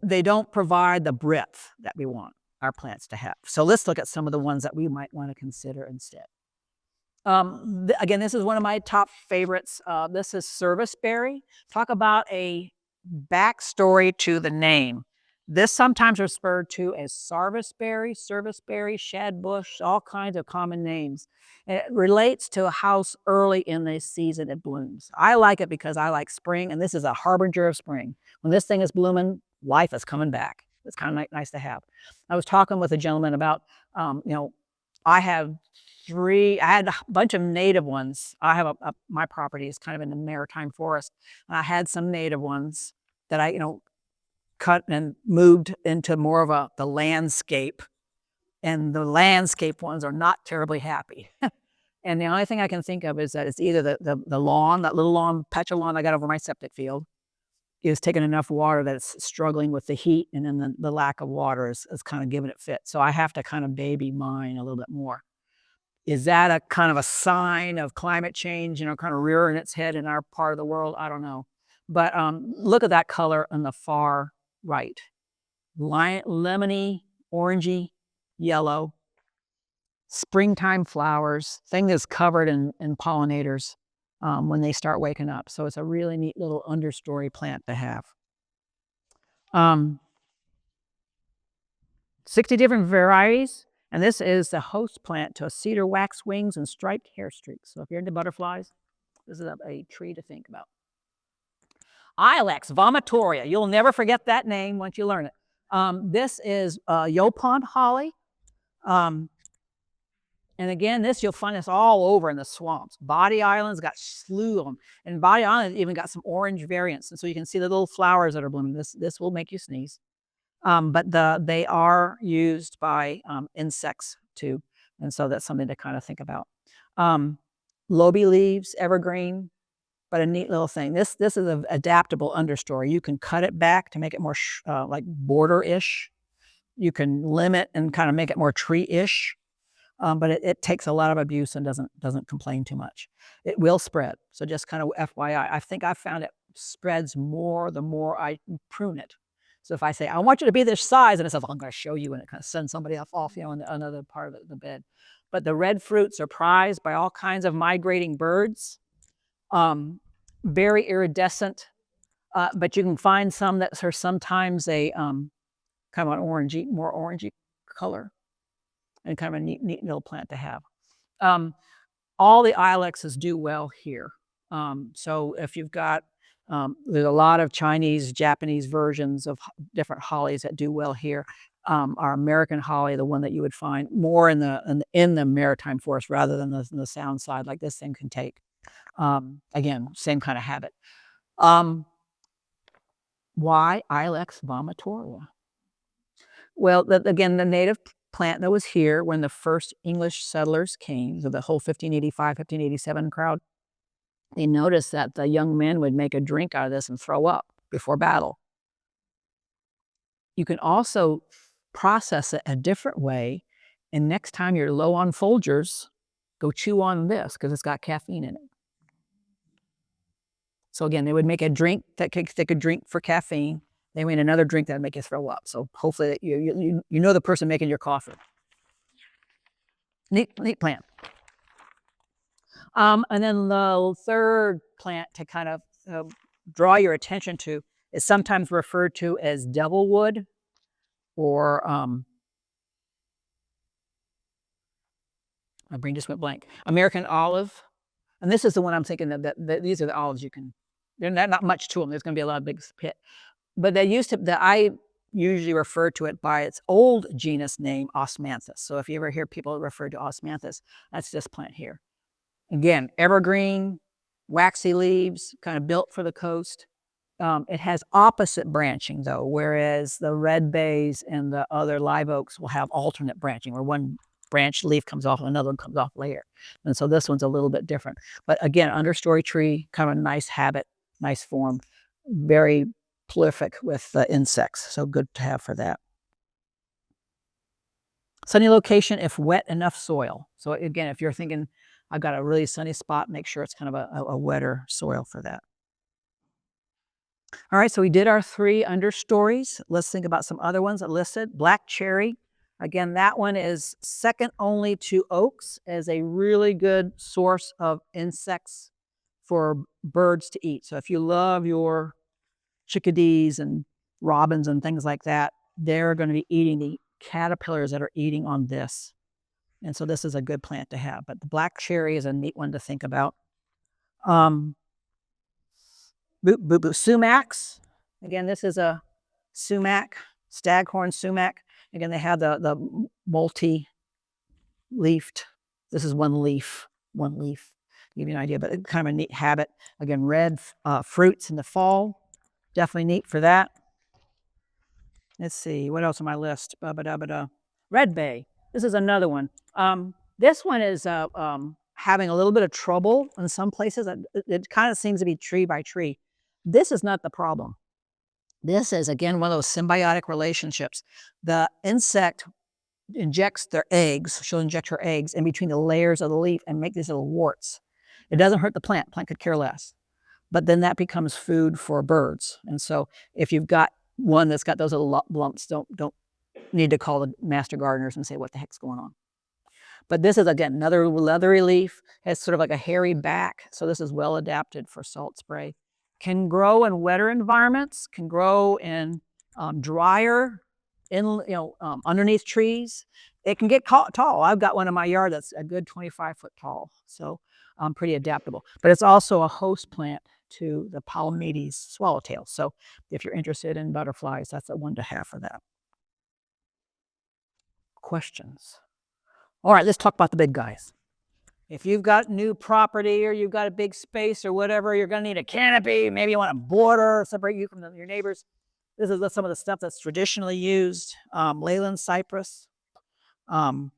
they don't provide the breadth that we want our plants to have. So let's look at some of the ones that we might want to consider instead. Again, this is one of my top favorites. This is serviceberry. Talk about a backstory to the name. This sometimes referred to as serviceberry, shadbush, all kinds of common names. And it relates to a house early in the season it blooms. I like it because I like spring, and this is a harbinger of spring. When this thing is blooming, life is coming back. It's kind of nice to have. I was talking with a gentleman about, I have I had a bunch of native ones. I have my property is kind of in the maritime forest. And I had some native ones that I, cut and moved into more of the landscape. And the landscape ones are not terribly happy. And the only thing I can think of is that it's either the lawn, that little lawn, patch of lawn I got over my septic field, is taking enough water that it's struggling with the heat, and then the lack of water is kind of giving it fit. So I have to kind of baby mine a little bit more. Is that a kind of a sign of climate change, kind of rearing its head in our part of the world? I don't know. But look at that color on the far right. Lemony, orangey, yellow. Springtime flowers. Thing is covered in pollinators when they start waking up. So it's a really neat little understory plant to have. 60 different varieties. And this is the host plant to a cedar waxwings and striped hair streaks. So if you're into butterflies, this is a tree to think about. Ilex vomitoria. You'll never forget that name once you learn it. This is Yopon holly. And again, you'll find this all over in the swamps. Body Island's got slew of them. And Body Island even got some orange variants. And so you can see the little flowers that are blooming. This will make you sneeze. But they are used by insects too. And so that's something to kind of think about. Lobe leaves, evergreen, but a neat little thing. This is an adaptable understory. You can cut it back to make it more like border-ish. You can limit and kind of make it more tree-ish. But it takes a lot of abuse and doesn't complain too much. It will spread. So just kind of FYI, I think I found it spreads more the more I prune it. So if I say, I want you to be this size, and it says, I'm going to show you, and it kind of sends somebody off, in another part of the bed. But the red fruits are prized by all kinds of migrating birds. Very iridescent, but you can find some that are sometimes a kind of an more orangey color, and kind of a neat little plant to have. All the ilexes do well here. So if you've got, there's a lot of Chinese, Japanese versions of different hollies that do well here. Our American holly, the one that you would find more in the maritime forest rather than the sound side, like this thing can take. Again, same kind of habit. Why Ilex vomitoria? Well, again, the native plant that was here when the first English settlers came, so the whole 1585, 1587 crowd, they noticed that the young men would make a drink out of this and throw up before battle. You can also process it a different way, and next time you're low on Folgers, go chew on this because it's got caffeine in it. So again, they would make a drink that they could drink for caffeine. They made another drink that would make you throw up. So hopefully you know the person making your coffee. Neat plant. And then the third plant to kind of draw your attention to is sometimes referred to as devilwood, or my brain just went blank. American olive. And this is the one I'm thinking that these are the olives you can, they're not much to them. There's going to be a lot of big pit. But I usually refer to it by its old genus name, Osmanthus. So if you ever hear people refer to Osmanthus, that's this plant here. Again, evergreen, waxy leaves, kind of built for the coast. It has opposite branching though, whereas the red bays and the other live oaks will have alternate branching, where one branch leaf comes off and another one comes off later. And so this one's a little bit different. But again, understory tree, kind of a nice habit, nice form, very prolific with insects. So good to have for that. Sunny location if wet enough soil. So again, if you're thinking, I've got a really sunny spot, make sure it's kind of a wetter soil for that. All right, so we did our 3 understories. Let's think about some other ones that listed. Black cherry. Again, that one is second only to oaks as a really good source of insects for birds to eat. So if you love your chickadees and robins and things like that, they're going to be eating the caterpillars that are eating on this. And so this is a good plant to have. But the black cherry is a neat one to think about. Sumacs. Again, this is a sumac, staghorn sumac. Again, they have the multi-leafed. This is one leaf. Give you an idea, but it's kind of a neat habit. Again, red fruits in the fall. Definitely neat for that. Let's see, what else on my list? Red bay. This is another one. This one is having a little bit of trouble in some places. It kind of seems to be tree by tree. This is not the problem. This is, again, one of those symbiotic relationships. The insect injects their eggs, she'll inject her eggs in between the layers of the leaf and make these little warts. It doesn't hurt the plant. Plant could care less. But then that becomes food for birds. And so if you've got one that's got those little lumps, don't need to call the master gardeners and say, what the heck's going on? But this is, again, another leathery leaf. Has sort of like a hairy back. So this is well adapted for salt spray. Can grow in wetter environments, can grow in drier, underneath trees. It can get tall. I've got one in my yard that's a good 25 foot tall. So pretty adaptable. But it's also a host plant to the Palamedes swallowtail. So if you're interested in butterflies, that's a one to have for that. Questions? All right, let's talk about the big guys. If you've got new property or you've got a big space or whatever, you're going to need a canopy. Maybe you want a border, separate you from your neighbors. This is some of the stuff that's traditionally used. Leyland cypress is on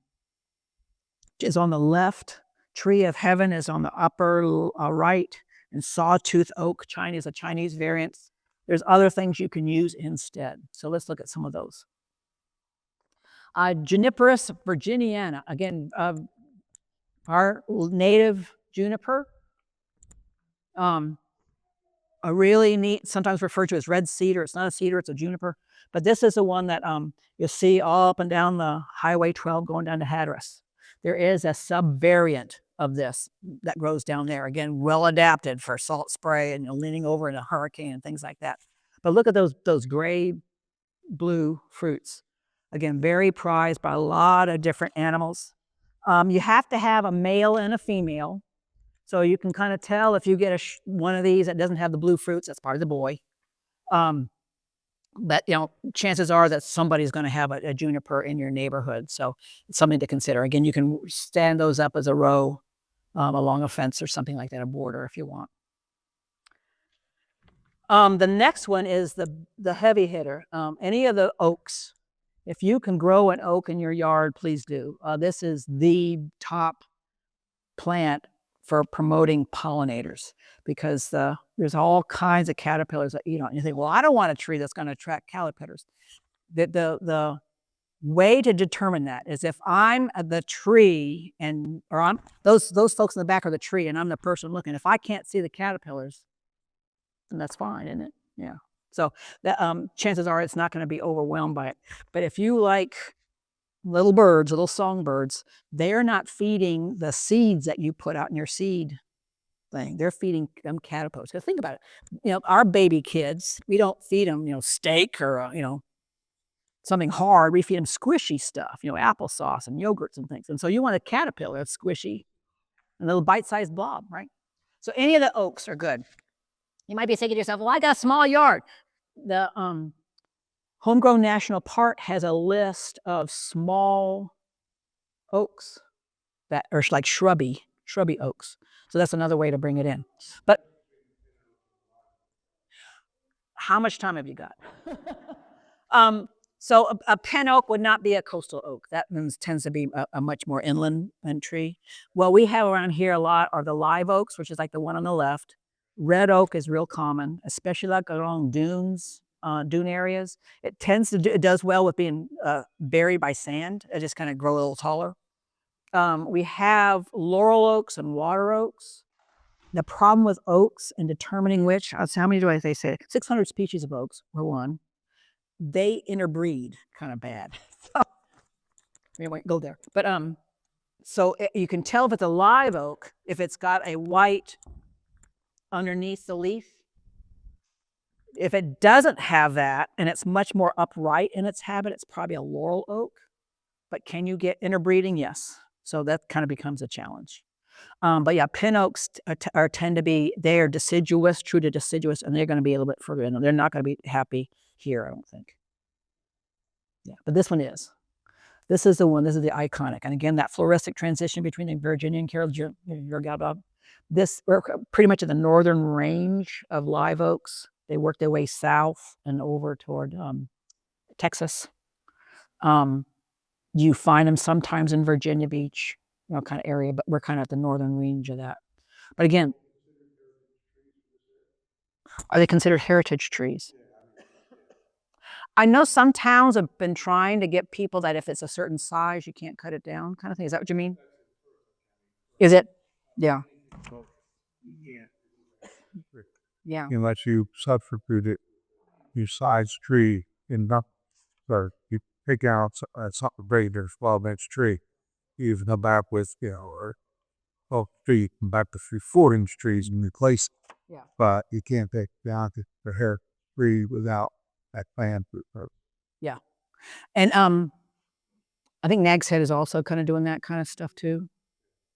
the left. Tree of heaven is on the upper right. And sawtooth oak, a Chinese variant. There's other things you can use instead. So let's look at some of those. Juniperus virginiana, again, our native juniper. A really neat, sometimes referred to as red cedar. It's not a cedar, it's a juniper. But this is the one that you'll see all up and down the Highway 12 going down to Hatteras. There is a subvariant of this that grows down there. Again, well adapted for salt spray and leaning over in a hurricane and things like that. But look at those gray blue fruits. Again, very prized by a lot of different animals. You have to have a male and a female. So you can kind of tell if you get one of these that doesn't have the blue fruits, that's part of the boy. But chances are that somebody's going to have a juniper in your neighborhood. So it's something to consider. Again, you can stand those up as a row along a fence or something like that, a border if you want. The next one is the heavy hitter. Any of the oaks. If you can grow an oak in your yard, please do. This is the top plant for promoting pollinators because there's all kinds of caterpillars that eat on it. You think, well, I don't want a tree that's going to attract caterpillars. The way to determine that is if I'm the tree or I'm those folks in the back are the tree and I'm the person looking. If I can't see the caterpillars, then that's fine, isn't it? Yeah. So that, chances are it's not going to be overwhelmed by it. But if you like little birds, little songbirds, they're not feeding the seeds that you put out in your seed thing. They're feeding them caterpillars. Because think about it. Our baby kids, we don't feed them, steak or, something hard. We feed them squishy stuff, applesauce and yogurts and things. And so you want a caterpillar that's squishy, a little bite-sized blob, right? So any of the oaks are good. You might be thinking to yourself, well, I got a small yard. The Homegrown National Park has a list of small oaks that are like shrubby oaks. So that's another way to bring it in. But how much time have you got? So a pen oak would not be a coastal oak. That tends to be a much more inland tree. What we have around here a lot are the live oaks, which is like the one on the left. Red oak is real common, especially like along dunes, dune areas. It does well with being buried by sand. It just kind of grow a little taller. We have laurel oaks and water oaks. The problem with oaks and determining which, how many do they say? 600 species of oaks, for one. They interbreed kind of bad. So, we won't go there. But so you can tell if it's a live oak, if it's got a white underneath the leaf. If it doesn't have that and it's much more upright in its habit, it's probably a laurel oak. But can you get interbreeding? Yes. So that kind of becomes a challenge. But yeah, pin oaks tend to be, they are deciduous, true to deciduous, and they're going to be a little bit further in. They're not going to be happy here, I don't think. Yeah, but this one is. This is the one. This is the iconic. And again, that floristic transition between the Virginia and Carroll, this, we're pretty much in the northern range of live oaks. They work their way south and over toward Texas. You find them sometimes in Virginia Beach, kind of area, but we're kind of at the northern range of that. But again, are they considered heritage trees? I know some towns have been trying to get people that if it's a certain size, you can't cut it down, kind of thing. Is that what you mean? Is it? Yeah. Yeah. Unless you substitute it, you size tree in nothing. So you take out something big, there's 12-inch tree. You even come back with, or tree, you come back to 3 4-inch trees and replace it. Yeah. But you can't take down the hair tree without that plan. Yeah. And I think Nag's Head is also kind of doing that kind of stuff too.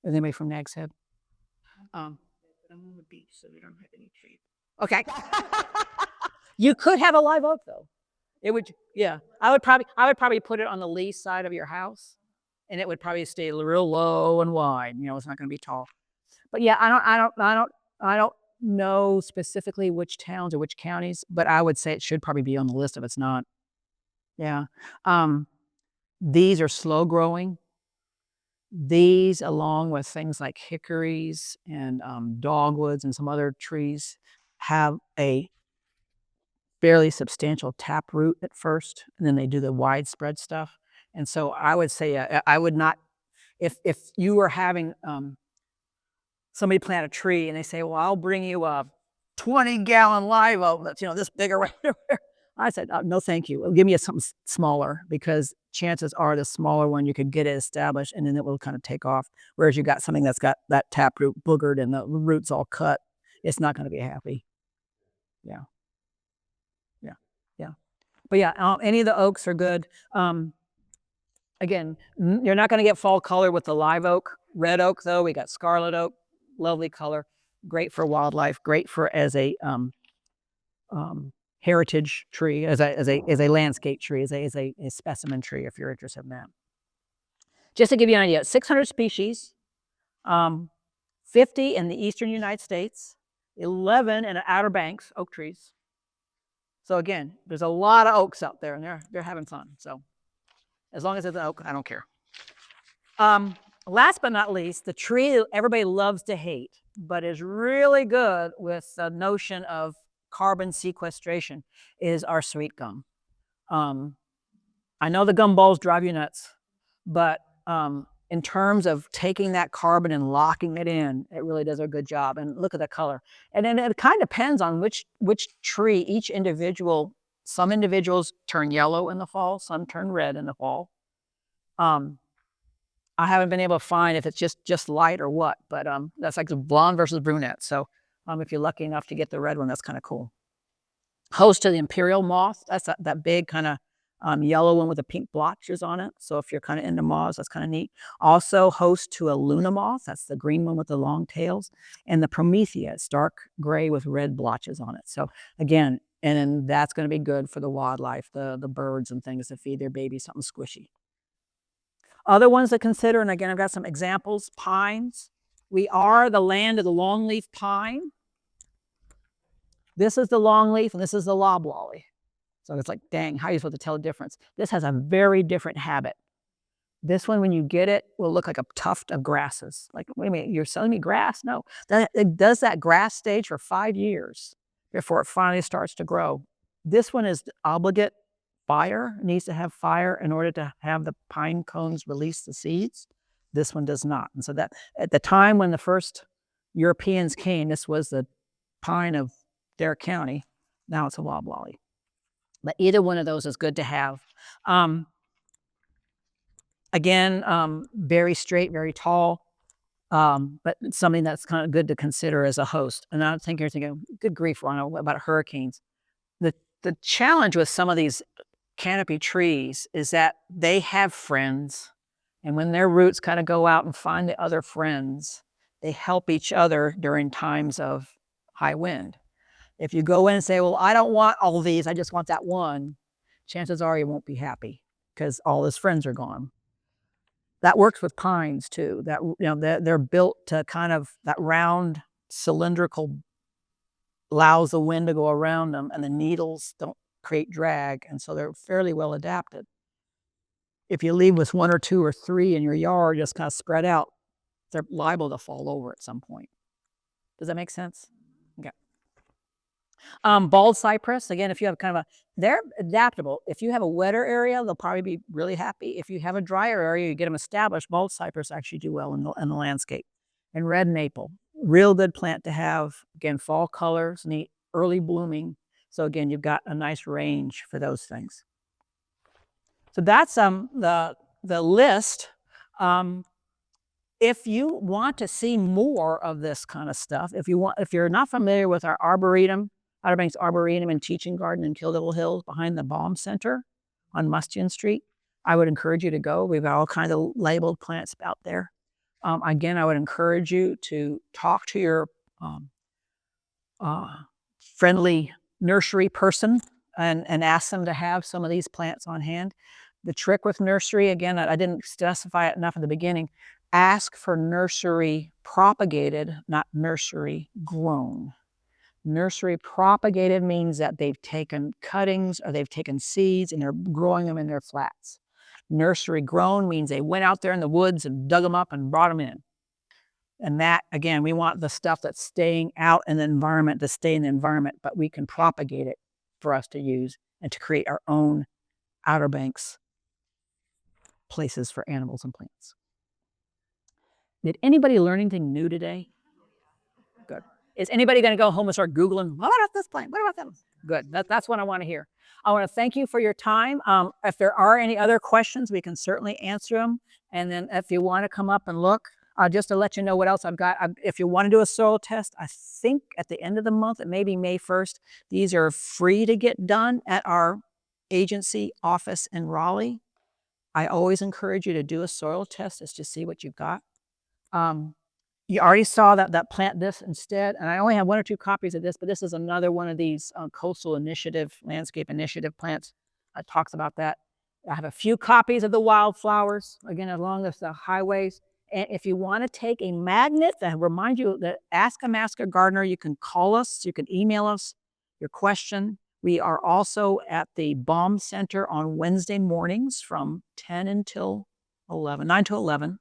Is anybody from Nag's Head? I'm on the beach, so we don't have any trees. Okay. You could have a live oak though. It would, yeah. I would probably put it on the lee side of your house, and it would probably stay real low and wide. It's not going to be tall. But yeah, I don't know specifically which towns or which counties, but I would say it should probably be on the list if it's not. Yeah. These are slow growing. These, along with things like hickories and dogwoods and some other trees, have a fairly substantial tap root at first, and then they do the widespread stuff. And so I would say I would not, if you were having somebody plant a tree and they say, well, I'll bring you a 20-gallon live oak that's this big or whatever. I said, no, thank you. Give me something smaller, because chances are the smaller one you could get it established and then it will kind of take off. Whereas you got something that's got that taproot boogered and the roots all cut, it's not going to be happy. Yeah. Yeah. Yeah. But yeah, any of the oaks are good. Again, you're not going to get fall color with the live oak. Red oak, though, we got scarlet oak, lovely color, great for wildlife, great for as a heritage tree, as a landscape tree, as a specimen tree, if you're interested in that. Just to give you an idea, 600 species, 50 in the eastern United States, 11 in the Outer Banks, oak trees. So again, there's a lot of oaks out there, and they're having fun. So as long as it's an oak, I don't care. Last but not least, the tree everybody loves to hate, but is really good with the notion of carbon sequestration, is our sweet gum. I know the gum balls drive you nuts, but in terms of taking that carbon and locking it in, it really does a good job. And look at the color. And then it kind of depends on which tree, each individual. Some individuals turn yellow in the fall, some turn red in the fall. I haven't been able to find if it's just light or what, but that's like the blonde versus brunette. So if you're lucky enough to get the red one, that's kind of cool. Host to the imperial moth. That's that big kind of yellow one with the pink blotches on it. So if you're kind of into moths, that's kind of neat. Also host to a Luna moth. That's the green one with the long tails. And the Prometheus, dark gray with red blotches on it. So again, and then that's going to be good for the wildlife, the birds and things to feed their babies something squishy. Other ones to consider, and again, I've got some examples. Pines. We are the land of the longleaf pine. This is the longleaf, and this is the loblolly. So it's like, dang, how are you supposed to tell the difference? This has a very different habit. This one, when you get it, will look like a tuft of grasses. Like, wait a minute, you're selling me grass? No, it does that grass stage for 5 years before it finally starts to grow. This one is obligate fire, needs to have fire in order to have the pine cones release the seeds. This one does not. And so that at the time when the first Europeans came, this was the pine of their county. Now it's a loblolly. But either one of those is good to have. Again, very straight, very tall, but something that's kind of good to consider as a host. And I think you're thinking, good grief, Ronald, what about hurricanes? The challenge with some of these canopy trees is that they have friends, and when their roots kind of go out and find the other friends, they help each other during times of high wind. If you go in and say, well, I don't want all of these, I just want that one, chances are you won't be happy because all his friends are gone. That works with pines too. That, you know, they're built to kind of, that round cylindrical allows the wind to go around them, and the needles don't create drag, and so they're fairly well adapted. If you leave with 1 or 2 or 3 in your yard just kind of spread out, they're liable to fall over at some point. Does that make sense? Okay. Bald cypress, again, if you have kind of a, they're adaptable. If you have a wetter area, they'll probably be really happy. If you have a drier area, you get them established, bald cypress actually do well in the landscape. And red maple, real good plant to have. Again, fall colors, neat, early blooming. So again, you've got a nice range for those things. So that's the list. If you want to see more of this kind of stuff, if you're not familiar with our Arboretum, Outer Banks Arboretum and Teaching Garden in Kildare Hills behind the Baum Center on Mustian Street, I would encourage you to go. We've got all kinds of labeled plants out there. Again, I would encourage you to talk to your friendly nursery person and ask them to have some of these plants on hand. The trick with nursery, again, I didn't specify it enough at the beginning, ask for nursery propagated, not nursery grown. Nursery propagated means that they've taken cuttings or they've taken seeds and they're growing them in their flats. Nursery grown means they went out there in the woods and dug them up and brought them in. And that, again, we want the stuff that's staying out in the environment to stay in the environment, but we can propagate it for us to use and to create our own Outer Banks places for animals and plants. Did anybody learn anything new today? Good. Is anybody going to go home and start Googling, what about this plant? What about that one? Good. That's what I want to hear. I want to thank you for your time. If there are any other questions, we can certainly answer them. And then if you want to come up and look, just to let you know what else I've got. If you want to do a soil test, I think at the end of the month, it may be May 1st, these are free to get done at our agency office in Raleigh. I always encourage you to do a soil test just to see what you've got. You already saw that plant this instead, and I only have 1 or 2 copies of this, but this is another one of these coastal initiative, landscape initiative plants. It talks about that. I have a few copies of the wildflowers, again, along the highways. And if you want to take a magnet that remind you that Ask a Gardener, you can call us, you can email us your question. We are also at the Baum Center on Wednesday mornings from 10 until 11, 9 to 11.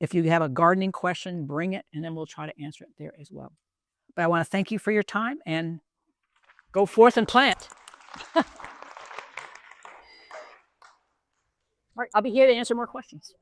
If you have a gardening question, bring it, and then we'll try to answer it there as well. But I want to thank you for your time, and go forth and plant. All right, I'll be here to answer more questions.